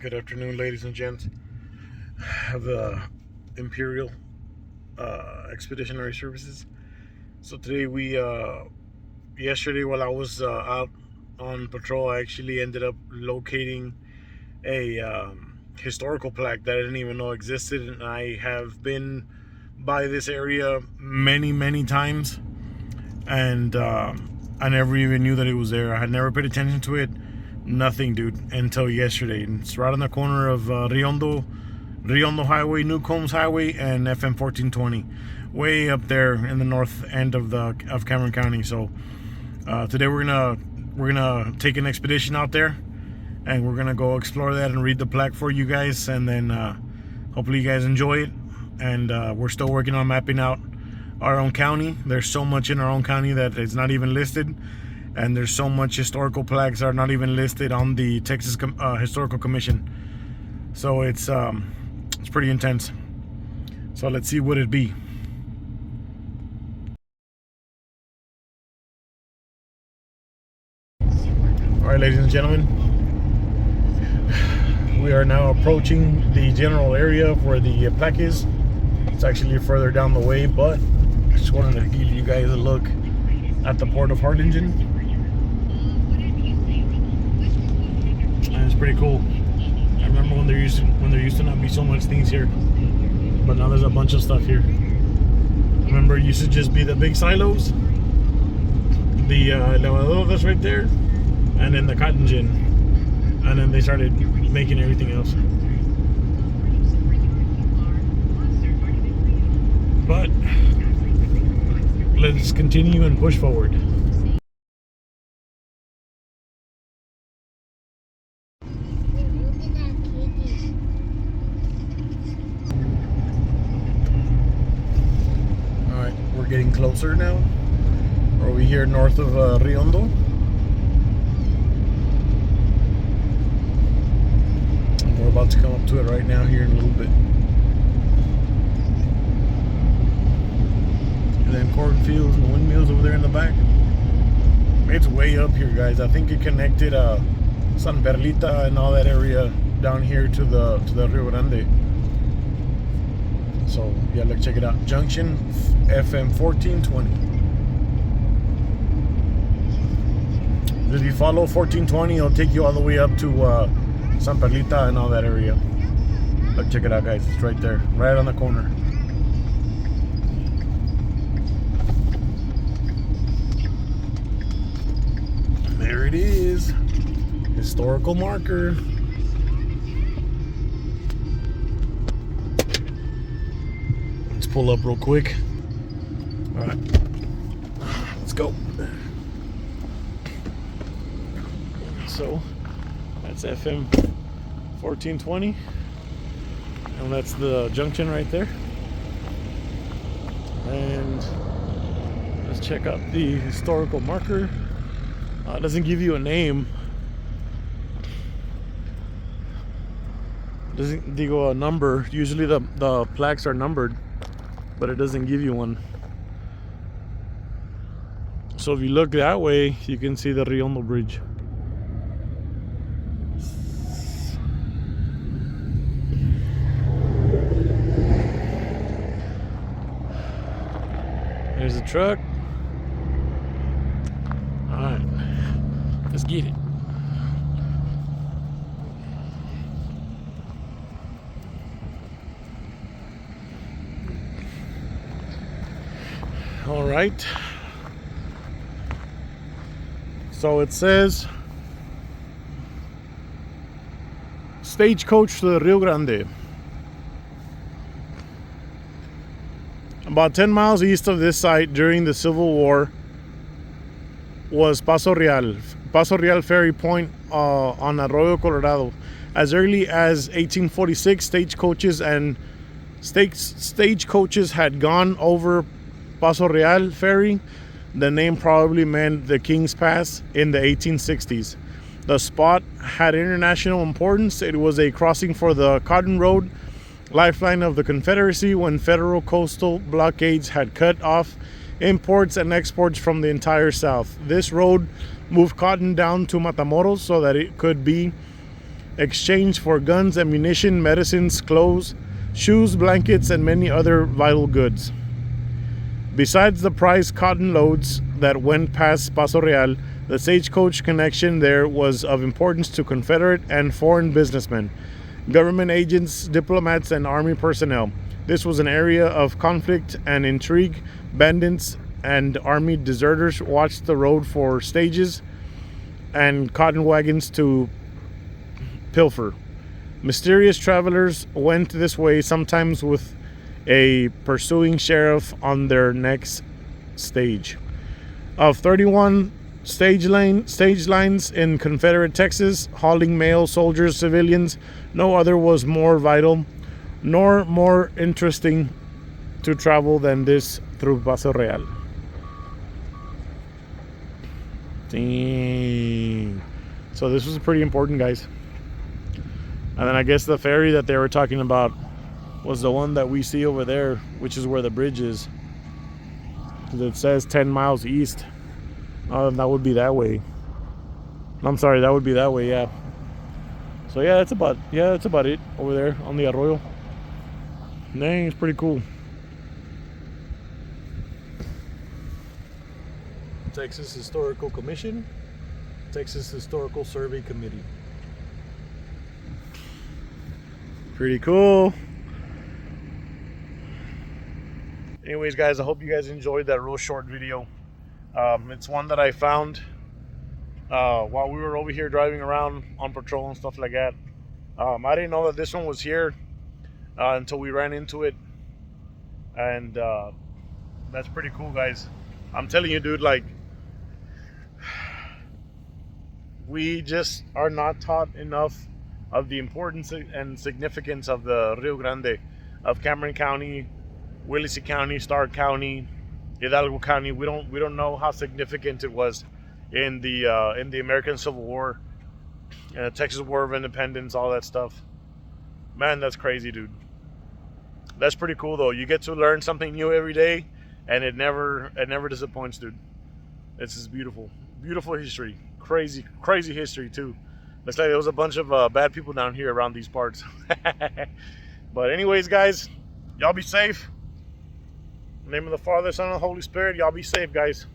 Good afternoon, ladies and gents of the Imperial Expeditionary Services. So today yesterday while I was out on patrol, I actually ended up locating a historical plaque that I didn't even know existed, and I have been by this area many, many times, and I never even knew that it was there. I had never paid attention to it. Nothing, dude, until yesterday. And it's right on the corner of Riondo Highway, New Combs Highway, and FM 1420, way up there in the north end of Cameron County. So today we're gonna take an expedition out there, and we're gonna go explore that and read the plaque for you guys, and then hopefully you guys enjoy it. And we're still working on mapping out our own county. There's so much in our own county that is not even listed. And there's so much historical plaques that are not even listed on the Texas Historical Commission. So it's pretty intense. So let's see what it be. All right, ladies and gentlemen, we are now approaching the general area where the plaque is. It's actually further down the way, but I just wanted to give you guys a look at the port of Harlingen. And it's pretty cool. I remember when there used to not be so much things here, but now there's a bunch of stuff here. I remember it used to just be the big silos, the elevador that's right there, and then the cotton gin, and then they started making everything else. But let's continue and push forward. Getting closer now. Are we here north of Riondo? And we're about to come up to it right now here in a little bit. And then cornfields and windmills over there in the back. It's way up here, guys. I think it connected San Perlita and all that area down here to the Rio Grande. So yeah, let's check it out. Junction FM 1420. If you follow 1420, it'll take you all the way up to San Perlita and all that area. Let's check it out, guys. It's right there, right on the corner. There it is. Historical marker. Pull up real quick. All right, let's go. So that's FM 1420, and that's the junction right there. And let's check out the historical marker. It doesn't give you a name. Doesn't digo a number. Usually the plaques are numbered, but it doesn't give you one. So if you look that way, you can see the Riondo Bridge. There's a truck. All right, let's get it. All right, so it says Stagecoach to the Rio Grande. About 10 miles east of this site during the Civil War was Paso Real Ferry Point on Arroyo Colorado. As early as 1846, stagecoaches had gone over Paso Real Ferry. The name probably meant the King's Pass in the 1860s. The spot had international importance. It was a crossing for the Cotton Road, lifeline of the Confederacy, when federal coastal blockades had cut off imports and exports from the entire South. This road moved cotton down to Matamoros so that it could be exchanged for guns, ammunition, medicines, clothes, shoes, blankets, and many other vital goods. Besides the prize cotton loads that went past Paso Real, the Stagecoach connection there was of importance to Confederate and foreign businessmen, government agents, diplomats, and army personnel. This was an area of conflict and intrigue. Bandits and army deserters watched the road for stages and cotton wagons to pilfer. Mysterious travelers went this way, sometimes with a pursuing sheriff on their next stage. Of 31 stage lines in Confederate Texas, hauling mail, soldiers, civilians, no other was more vital nor more interesting to travel than this through Paso Real. Dang. So this was pretty important, guys. And then I guess the ferry that they were talking about was the one that we see over there, which is where the bridge is. Because it says 10 miles east. That would be that way. I'm sorry, that would be that way, yeah. So yeah, that's about it over there on the Arroyo. Dang, it's pretty cool. Texas Historical Commission, Texas Historical Survey Committee. Pretty cool. Anyways, guys, I hope you guys enjoyed that real short video. It's one that I found while we were over here driving around on patrol and stuff like that. I didn't know that this one was here until we ran into it, and that's pretty cool, guys. I'm telling you, dude, like, we just are not taught enough of the importance and significance of the Rio Grande, of Cameron County, Willacy County, Stark County, Hidalgo County. We don't know how significant it was in the American Civil War, Texas War of Independence, all that stuff. Man, that's crazy, dude. That's pretty cool, though. You get to learn something new every day, and it never disappoints, dude. It's just beautiful history. Crazy history too. Looks like there was a bunch of bad people down here around these parts. But anyways, guys, y'all be safe. In the name of the Father, Son, and the Holy Spirit, y'all be safe, guys.